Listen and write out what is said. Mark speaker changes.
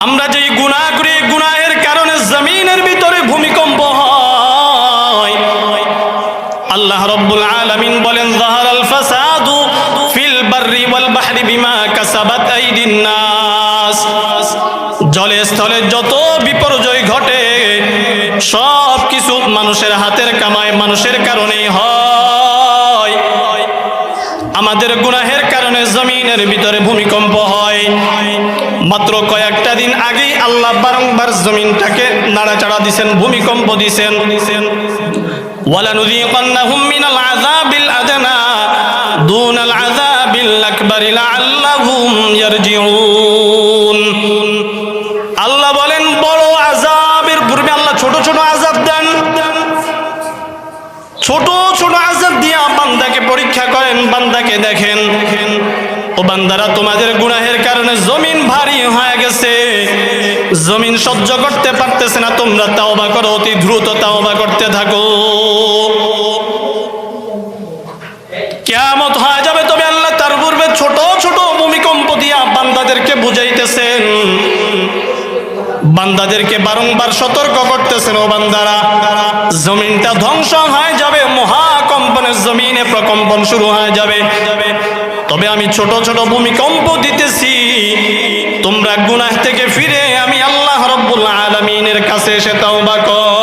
Speaker 1: আমরা যেই গুনাহ করি, গুনাহের কারণে জমিনের ভিতরে ভূমিকম্প হয়। আল্লাহ রাব্বুল আলামিন বলেন, যাহারাল ফাসাদু ফিল বাররি ওয়াল বাহরি বিমা কাসাবাত আইদিন নাস। জলে স্থলে যত বিপর্যয় ঘটে সব কিছু মানুষের হাতের কামায়, মানুষের কারণেই হয়। আমাদের গুনাহের কারণে জমিনের ভিতরে ভূমিকম্প হয়। মাত্র কয়েকটা দিন আগেই আল্লাহ বারংবার জমিনটাকে নাড়াচাড়া দিয়েছেন, ভূমিকম্প দিয়েছেন। ওয়ালানুযীকান্নাহুম মিনাল আযাবিল আদনা দুনাল আযাবিল আকবার লাআল্লাহুম ইয়ারজিউন। আল্লাহ বলেন, বড় আযাবের পূর্বে আল্লাহ ছোট ছোট আযাব দেন। ছোট ছোট আযাব দিয়া বান্দাকে পরীক্ষা করেন, বান্দাকে দেখেন, ও বান্দারা তোমাদের গুনাহের কারণে জমিন ভারী হয়ে গেছে, জমিন সহ্য করতে পারতেছে না, তোমরা তাওবা করো, অতি দ্রুত তাওবা করতে থাকো। কিয়ামত হয়ে যাবে, তবে আল্লাহ তার পূর্বে ছোট ছোট ভূমিকম্প দিয়া বান্দাদেরকে বুঝাইতেছেন, বান্দাদেরকে বারংবার সতর্ক করতেছেন, ও বান্দারা জমিনটা ধ্বংস হয়ে যাবে, মহাকম্পনের জমিনে প্রকম্পন শুরু হয়ে যাবে, তবে আমি ছোট ছোট ভূমিকম্প দিতেছি, তোমরা গুনাহ থেকে ফিরে আমি আল্লাহ রাব্বুল আলামিনের কাছে এসে তাওবা করো।